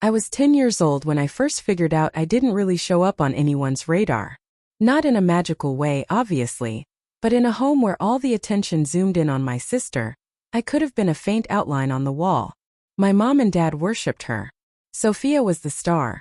I was 10 years old when I first figured out I didn't really show up on anyone's radar. Not in a magical way, obviously, but in a home where all the attention zoomed in on my sister, I could have been a faint outline on the wall. My mom and dad worshipped her. Sophia was the star.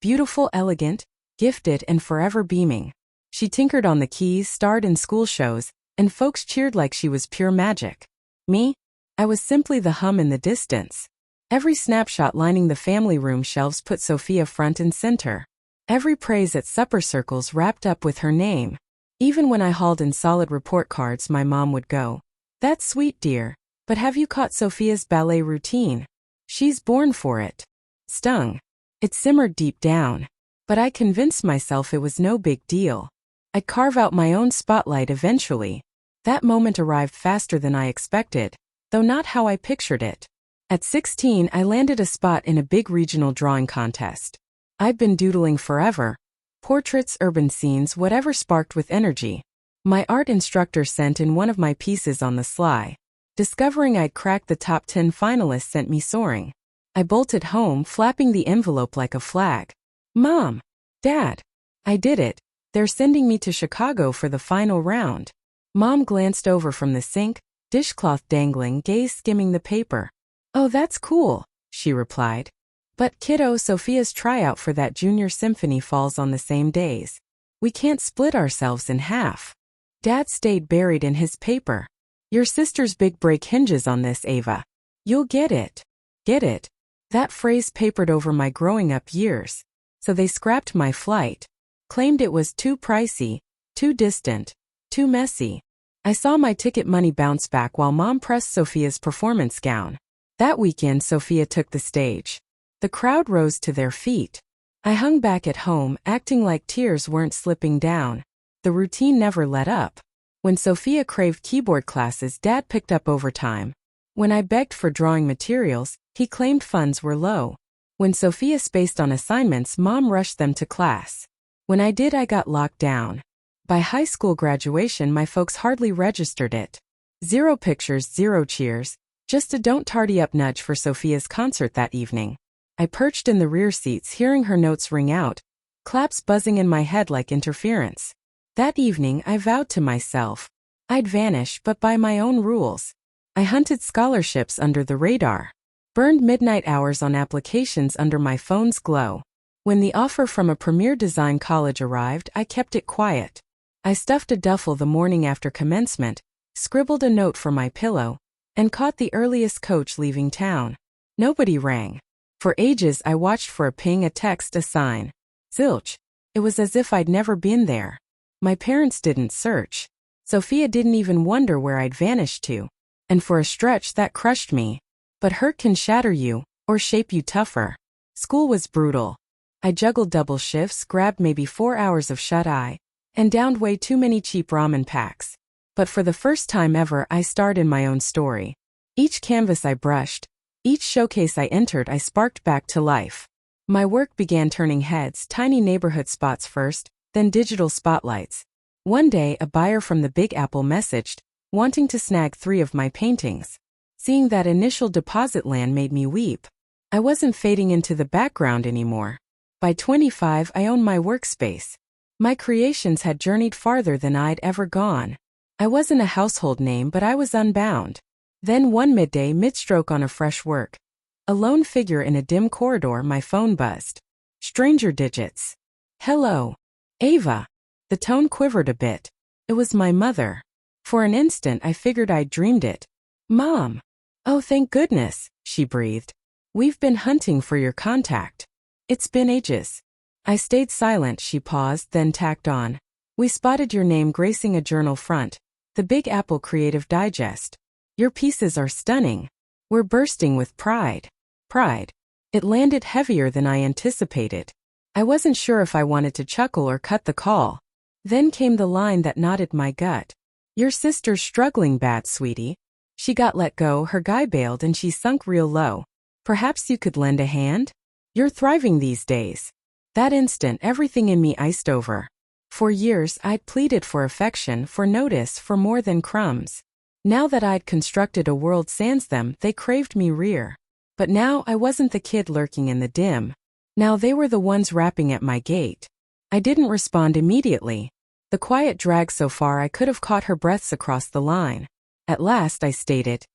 Beautiful, elegant, gifted, and forever beaming. She tinkered on the keys, starred in school shows, and folks cheered like she was pure magic. Me? I was simply the hum in the distance. Every snapshot lining the family room shelves put Sophia front and center. Every praise at supper circles wrapped up with her name. Even when I hauled in solid report cards, my mom would go, "That's sweet, dear, but have you caught Sophia's ballet routine? She's born for it." Stung. It simmered deep down, but I convinced myself it was no big deal. I'd carve out my own spotlight eventually. That moment arrived faster than I expected, though not how I pictured it. At 16, I landed a spot in a big regional drawing contest. I'd been doodling forever. Portraits, urban scenes, whatever sparked with energy. My art instructor sent in one of my pieces on the sly. Discovering I'd cracked the top 10 finalists sent me soaring. I bolted home, flapping the envelope like a flag. "Mom! Dad! I did it. They're sending me to Chicago for the final round." Mom glanced over from the sink, dishcloth dangling, gaze skimming the paper. "Oh, that's cool," she replied. "But kiddo, Sophia's tryout for that junior symphony falls on the same days. We can't split ourselves in half." Dad stayed buried in his paper. "Your sister's big break hinges on this, Ava. You'll get it. Get it?" That phrase papered over my growing up years. So they scrapped my flight. Claimed it was too pricey, too distant, too messy. I saw my ticket money bounce back while Mom pressed Sophia's performance gown. That weekend, Sophia took the stage. The crowd rose to their feet. I hung back at home, acting like tears weren't slipping down. The routine never let up. When Sophia craved keyboard classes, Dad picked up overtime. When I begged for drawing materials, he claimed funds were low. When Sophia spaced on assignments, Mom rushed them to class. When I did, I got locked down. By high school graduation, my folks hardly registered it. 0 pictures, 0 cheers. Just a "don't tardy up" nudge for Sophia's concert that evening. I perched in the rear seats, hearing her notes ring out, claps buzzing in my head like interference. That evening, I vowed to myself, I'd vanish, but by my own rules. I hunted scholarships under the radar. Burned midnight hours on applications under my phone's glow. When the offer from a premier design college arrived, I kept it quiet. I stuffed a duffel the morning after commencement, scribbled a note for my pillow, and caught the earliest coach leaving town. Nobody rang. For ages I watched for a ping, a text, a sign. Zilch. It was as if I'd never been there. My parents didn't search. Sophia didn't even wonder where I'd vanished to. And for a stretch that crushed me. But hurt can shatter you, or shape you tougher. School was brutal. I juggled double shifts, grabbed maybe 4 hours of shut-eye, and downed way too many cheap ramen packs. But for the first time ever, I starred in my own story. Each canvas I brushed, each showcase I entered, I sparked back to life. My work began turning heads, tiny neighborhood spots first, then digital spotlights. One day, a buyer from the Big Apple messaged, wanting to snag 3 of my paintings. Seeing that initial deposit land made me weep. I wasn't fading into the background anymore. By 25, I owned my workspace. My creations had journeyed farther than I'd ever gone. I wasn't a household name, but I was unbound. Then one midday, mid-stroke on a fresh work, a lone figure in a dim corridor, my phone buzzed. Stranger digits. "Hello. Ava." The tone quivered a bit. It was my mother. For an instant I figured I'd dreamed it. "Mom." "Oh, thank goodness," she breathed. "We've been hunting for your contact. It's been ages." I stayed silent. She paused, then tacked on. "We spotted your name gracing a journal front. The Big Apple Creative Digest. Your pieces are stunning. We're bursting with pride." Pride. It landed heavier than I anticipated. I wasn't sure if I wanted to chuckle or cut the call. Then came the line that knotted my gut. "Your sister's struggling bad, sweetie. She got let go, her guy bailed, and she sunk real low. Perhaps you could lend a hand? You're thriving these days." That instant, everything in me iced over. For years, I'd pleaded for affection, for notice, for more than crumbs. Now that I'd constructed a world sans them, they craved me rear. But now I wasn't the kid lurking in the dim. Now they were the ones rapping at my gate. I didn't respond immediately. The quiet dragged so far I could have caught her breaths across the line. At last I stated,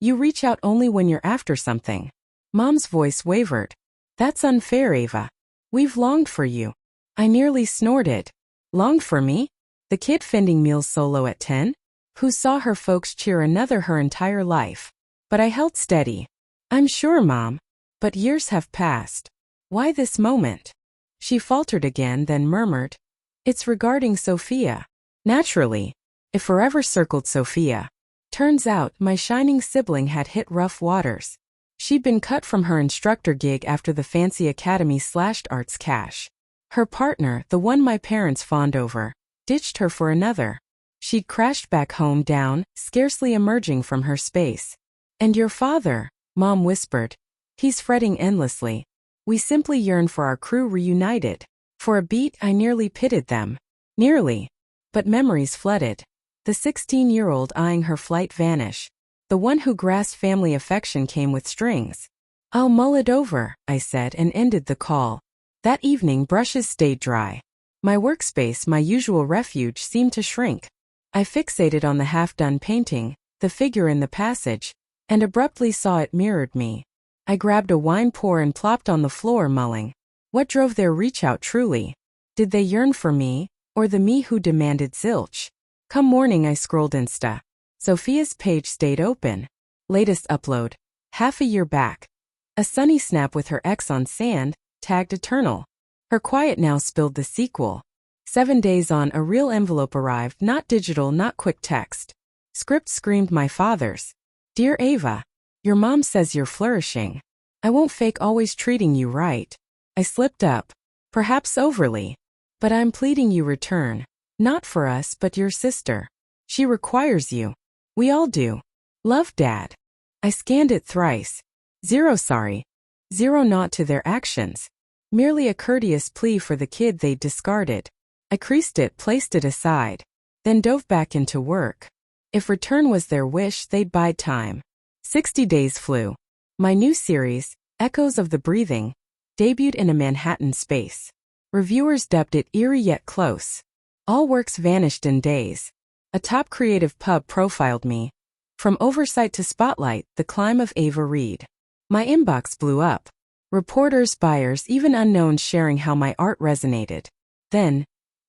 "You reach out only when you're after something." Mom's voice wavered. "That's unfair, Ava. We've longed for you." I nearly snorted. Longed for me? The kid fending meals solo at 10? Who saw her folks cheer another her entire life? But I held steady. "I'm sure, Mom. But years have passed. Why this moment?" She faltered again, then murmured, "It's regarding Sophia." Naturally. It forever circled Sophia. Turns out, my shining sibling had hit rough waters. She'd been cut from her instructor gig after the fancy academy slashed arts cash. Her partner, the one my parents fawned over, ditched her for another. She'd crashed back home down, scarcely emerging from her space. "And your father," Mom whispered. "He's fretting endlessly. We simply yearn for our crew reunited." For a beat I nearly pitied them. Nearly. But memories flooded. The 16-year-old eyeing her flight vanish. The one who grasped family affection came with strings. "I'll mull it over," I said and ended the call. That evening brushes stayed dry. My workspace, my usual refuge, seemed to shrink. I fixated on the half-done painting, the figure in the passage, and abruptly saw it mirrored me. I grabbed a wine pour and plopped on the floor, mulling. What drove their reach-out truly? Did they yearn for me, or the me who demanded zilch? Come morning I scrolled Insta. Sophia's page stayed open. Latest upload. Half a year back. A sunny snap with her ex on sand, tagged eternal. Her quiet now spilled the sequel. 7 days on, a real envelope arrived, not digital, not quick text. Script screamed my father's. "Dear Ava, your mom says you're flourishing. I won't fake always treating you right." I slipped up. Perhaps overly. "But I'm pleading you return. Not for us, but your sister. She requires you. We all do. Love, Dad." I scanned it thrice. Zero sorry. Zero nod to their actions. Merely a courteous plea for the kid they'd discarded. I creased it, placed it aside. Then dove back into work. If return was their wish, they'd bide time. 60 days flew. My new series, Echoes of the Breathing, debuted in a Manhattan space. Reviewers dubbed it eerie yet close. All works vanished in days. A top creative pub profiled me. From oversight to spotlight, the climb of Ava Reed. My inbox blew up. Reporters, buyers, even unknowns sharing how my art resonated. Then,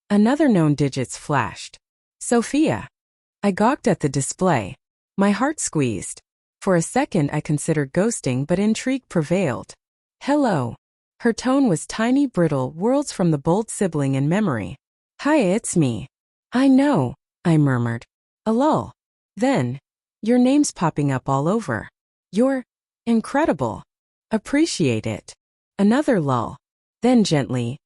another known digits flashed. Sophia. I gawked at the display. My heart squeezed. For a second I considered ghosting, but intrigue prevailed. "Hello." Her tone was tiny, brittle, worlds from the bold sibling in memory. "Hi, it's me." "I know," I murmured. A lull. Then, "Your name's popping up all over. You're incredible. Appreciate it." Another lull. Then gently,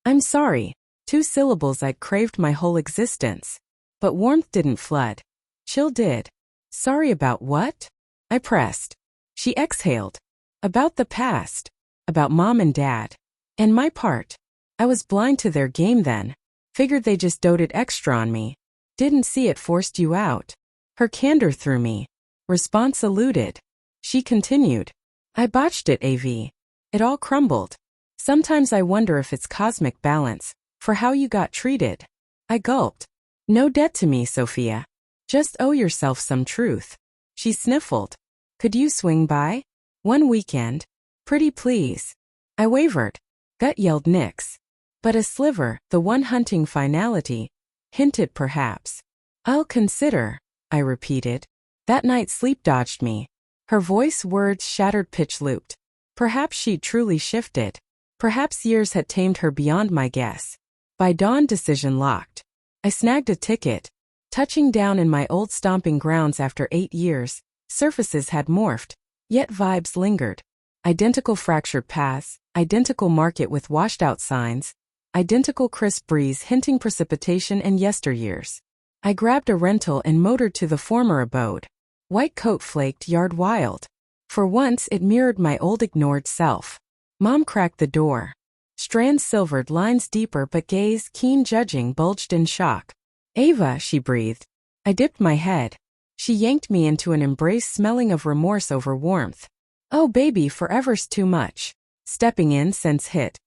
"I'm sorry." 2 syllables I'd craved my whole existence. But warmth didn't flood. Chill did. "Sorry about what?" I pressed. She exhaled. "About the past. About Mom and Dad. And my part. I was blind to their game then. Figured they just doted extra on me. Didn't see it forced you out." Her candor threw me. Response eluded. She continued. "I botched it, AV. It all crumbled. Sometimes I wonder if it's cosmic balance, for how you got treated." I gulped. "No debt to me, Sophia. Just owe yourself some truth." She sniffled. "Could you swing by? One weekend? Pretty please." I wavered. Gut yelled nix. But a sliver, the one hunting finality, hinted perhaps. "I'll consider," I repeated. That night sleep dodged me. Her voice, words shattered, pitch looped. Perhaps she'd truly shifted. Perhaps years had tamed her beyond my guess. By dawn, decision locked. I snagged a ticket. Touching down in my old stomping grounds after 8 years, surfaces had morphed, yet vibes lingered. Identical fractured paths, identical market with washed-out signs, identical crisp breeze hinting precipitation and yesteryears. I grabbed a rental and motored to the former abode. White coat flaked, yard wild. For once it mirrored my old ignored self. Mom cracked the door. Strands silvered, lines deeper, but gaze, keen judging, bulged in shock. "Ava," she breathed. I dipped my head. She yanked me into an embrace smelling of remorse over warmth. Oh baby, forever's too much. Stepping in, sense hit.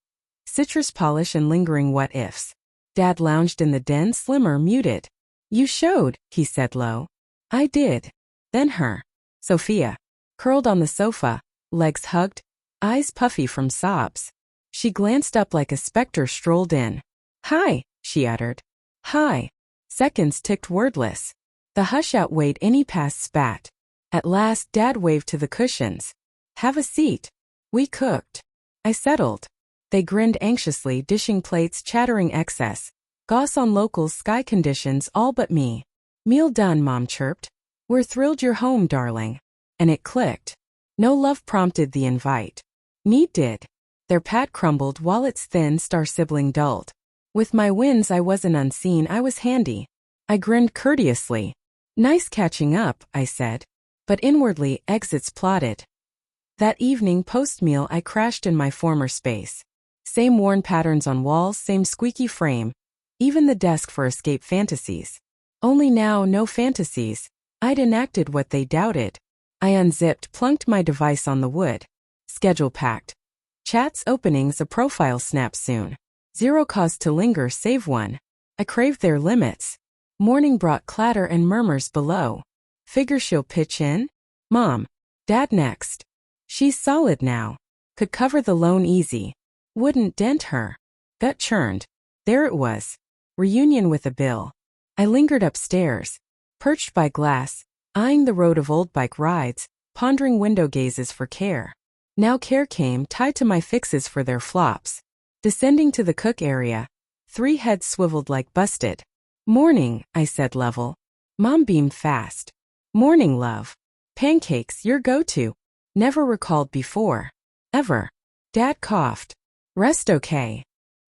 Citrus polish and lingering what-ifs. Dad lounged in the den, slimmer, muted. You showed, he said low. I did. Then her. Sophia. Curled on the sofa, legs hugged, eyes puffy from sobs. She glanced up like a specter strolled in. Hi, she uttered. Hi. Seconds ticked wordless. The hush outweighed any past spat. At last, Dad waved to the cushions. Have a seat. We cooked. I settled. They grinned anxiously, dishing plates, chattering excess. Goss on locals, sky conditions, all but me. Meal done, Mom chirped. We're thrilled you're home, darling. And it clicked. No love prompted the invite. Need did. Their pat crumbled while its thin star sibling dulled. With my wins I wasn't unseen, I was handy. I grinned courteously. Nice catching up, I said. But inwardly, exits plotted. That evening post-meal I crashed in my former space. Same worn patterns on walls, same squeaky frame. Even the desk for escape fantasies. Only now, no fantasies. I'd enacted what they doubted. I unzipped, plunked my device on the wood. Schedule packed. Chats openings, a profile snap soon. Zero cause to linger save one. I craved their limits. Morning brought clatter and murmurs below. Figure she'll pitch in? Mom. Dad next. She's solid now. Could cover the loan easy. Wouldn't dent her. Gut churned. There it was. Reunion with a bill. I lingered upstairs. Perched by glass, eyeing the road of old bike rides, pondering window gazes for care. Now care came, tied to my fixes for their flops. Descending to the cook area. 3 heads swiveled like busted. Morning, I said level. Mom beamed fast. Morning, love. Pancakes, your go-to. Never recalled before. Ever. Dad coughed. Rest okay.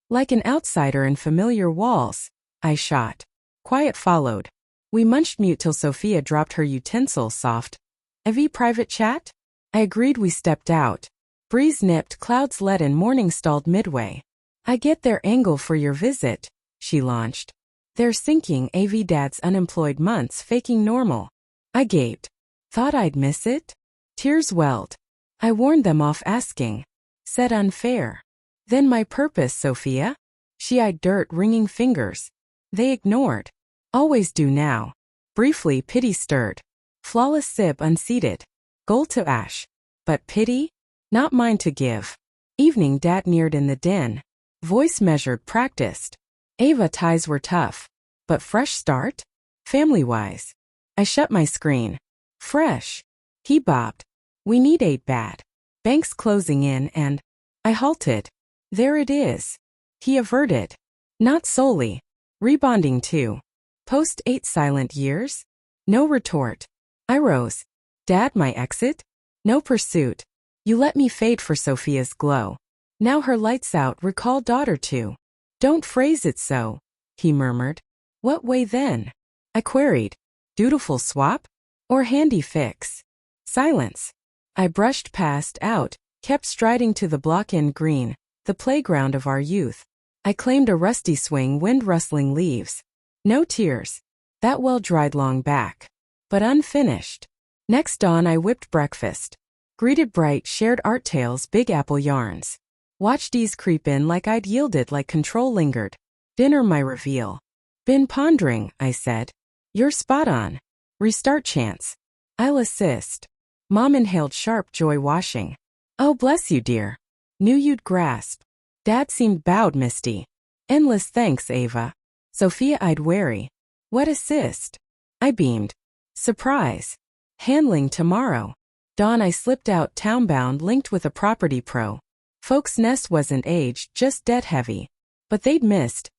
Like an outsider in familiar walls. I shot. Quiet followed. We munched mute till Sophia dropped her utensil soft. Evie private chat? I agreed we stepped out. Breeze nipped, clouds leaden, morning stalled midway. I get their angle for your visit, she launched. They're sinking AV Dad's unemployed months faking normal. I gaped. Thought I'd miss it? Tears welled. I warned them off asking. Said unfair. Then my purpose, Sophia? She eyed dirt, wringing fingers. They ignored. Always do now. Briefly, pity stirred. Flawless sip unseated. Gold to ash. But pity? Not mine to give. Evening Dad neared in the den. Voice measured, practiced. Ava ties were tough. But fresh start? Family-wise. I shut my screen. Fresh. He bobbed. We need 8 bad. Banks closing in and I halted. There it is. He averted. Not solely. Rebonding too. Post 8 silent years? No retort. I rose. Dad, my exit? No pursuit. You let me fade for Sophia's glow. Now her lights out, recall daughter too. Don't phrase it so, he murmured. What way then? I queried. Dutiful swap? Or handy fix? Silence. I brushed past, out, kept striding to the block-in green, the playground of our youth. I claimed a rusty swing, wind rustling leaves. No tears. That well dried long back. But unfinished. Next dawn I whipped breakfast. Greeted bright, shared art tales, big apple yarns. Watched ease creep in like I'd yielded, like control lingered. Dinner my reveal. Been pondering, I said. You're spot on. Restart chance. I'll assist. Mom inhaled sharp, joy washing. Oh bless you dear. Knew you'd grasp. Dad seemed bowed misty. Endless thanks, Ava. Sophia eyed wary. What assist? I beamed. Surprise. Handling tomorrow. Dawn I slipped out townbound linked with a property pro. Folks' nest wasn't aged, just debt heavy. But they'd missed.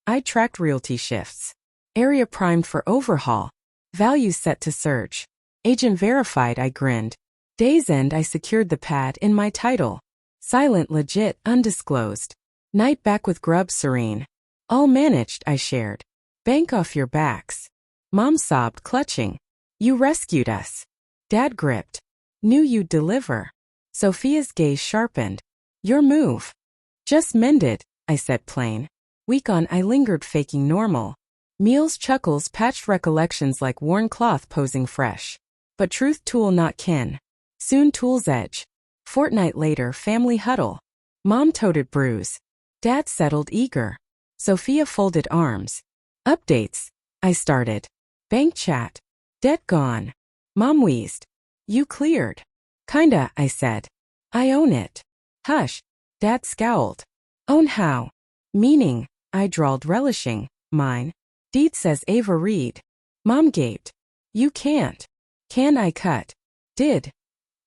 I'd tracked realty shifts. Area primed for overhaul. Values set to surge. Agent verified, I grinned. Day's end I secured the pad in my title. Silent, legit, undisclosed. Night back with grub serene. All managed, I shared. Bank off your backs. Mom sobbed, clutching. You rescued us. Dad gripped. Knew you'd deliver. Sophia's gaze sharpened. Your move. Just mended, I said plain. Week on I lingered faking normal. Meals, chuckles, patched recollections like worn cloth posing fresh. But truth tool not kin. Soon tool's edge. Fortnight later, family huddle. Mom toted bruise. Dad settled eager. Sophia folded arms. Updates. I started. Bank chat. Debt gone. Mom wheezed. You cleared. Kinda, I said. I own it. Hush. Dad scowled. Own how? Meaning, I drawled, relishing. Mine. Deed says Ava Reed. Mom gaped. You can't. Can I cut? Did.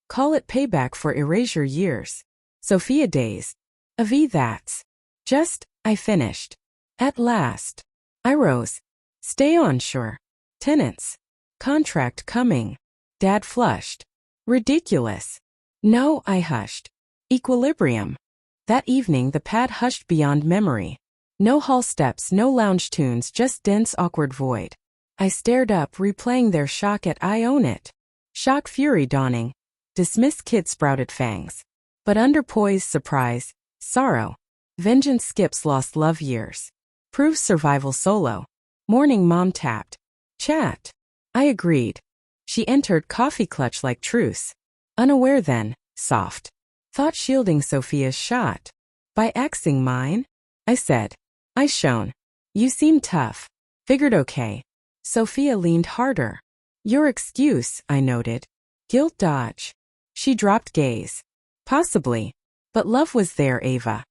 Call it payback for erasure years. Sophia dazed. Avi, that's. Just, I finished. At last. I rose. Stay on, sure. Tenants. Contract coming. Dad flushed. Ridiculous. No, I hushed. Equilibrium. That evening the pad hushed beyond memory. No hall steps, no lounge tunes, just dense awkward void. I stared up, replaying their shock at I own it. Shock, fury dawning. Dismissed kid sprouted fangs. But under poise, surprise, sorrow. Vengeance skips lost love years. Proves survival solo. Morning mom tapped. Chat. I agreed. She entered, coffee clutch like truce. Unaware then, soft. Thought shielding Sophia's shot. By axing mine? I said. I shone. You seem tough. Figured okay. Sophia leaned harder. Your excuse, I noted. Guilt dodge. She dropped gaze. Possibly. But love was there, Ava.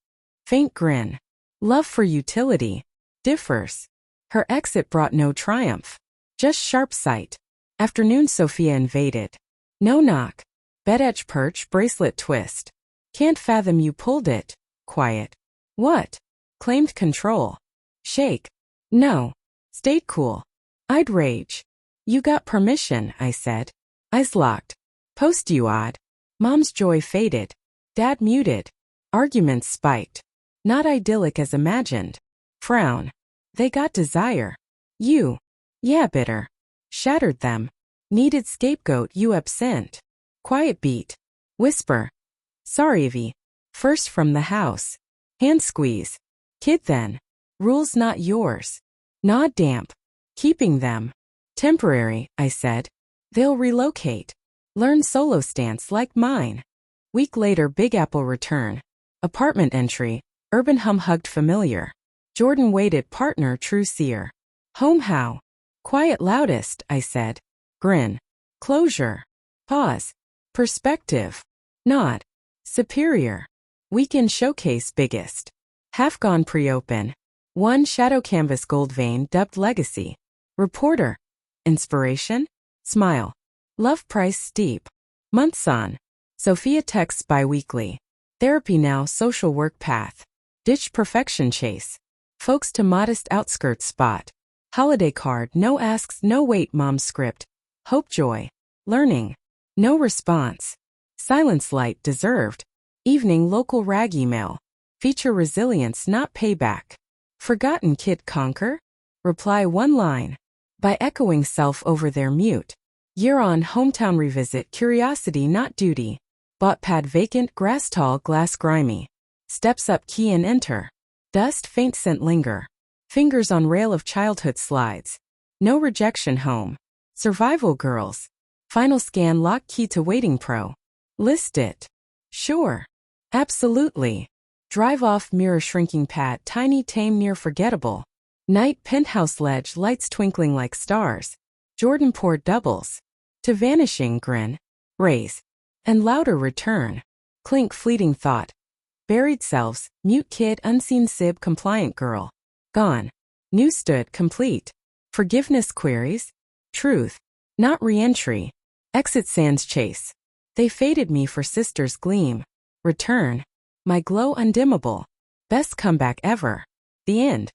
Faint grin. Love for utility. Differs. Her exit brought no triumph. Just sharp sight. Afternoon Sophia invaded. No knock. Bed edge perch, bracelet twist. Can't fathom you pulled it. Quiet. What? Claimed control. Shake. No. Stayed cool. I'd rage. You got permission, I said. Eyes locked. Post you odd. Mom's joy faded. Dad muted. Arguments spiked. Not idyllic as imagined. Frown. They got desire. You. Yeah, bitter. Shattered them. Needed scapegoat, you absent. Quiet beat. Whisper. Sorry, Evie. First from the house. Hand squeeze. Kid then. Rules not yours. Nod damp. Keeping them. Temporary, I said. They'll relocate. Learn solo stance like mine. Week later, Big Apple return. Apartment entry. Urban hum hugged familiar. Jordan waited, partner, true seer. Home how? Quiet loudest, I said. Grin. Closure. Pause. Perspective. Nod. Superior. Weekend showcase biggest. Half gone pre-open. One shadow canvas gold vein dubbed legacy. Reporter. Inspiration? Smile. Love price steep. Months on. Sophia texts bi-weekly. Therapy now, social work path. Ditch perfection chase. Folks to modest outskirts spot. Holiday card, no asks, no wait, mom's script. Hope joy. Learning. No response. Silence light deserved. Evening local rag email. Feature resilience, not payback. Forgotten kid conquer? Reply one line. By echoing self over their mute. Year on hometown revisit, curiosity not duty. Bought pad vacant, grass tall, glass grimy. Steps up, key and enter. Dust, faint scent linger. Fingers on rail of childhood slides. No rejection home. Survival girls. Final scan, lock key to waiting pro. List it. Sure. Absolutely. Drive off, mirror shrinking pad, tiny tame near forgettable. Night penthouse ledge, lights twinkling like stars. Jordan poured doubles. To vanishing grin. Raise. And louder return. Clink fleeting thought. Buried selves, mute kid, unseen sib, compliant girl. Gone. New stood, complete. Forgiveness queries. Truth. Not re-entry. Exit sands chase. They faded me for sister's gleam. Return. My glow undimmable. Best comeback ever. The end.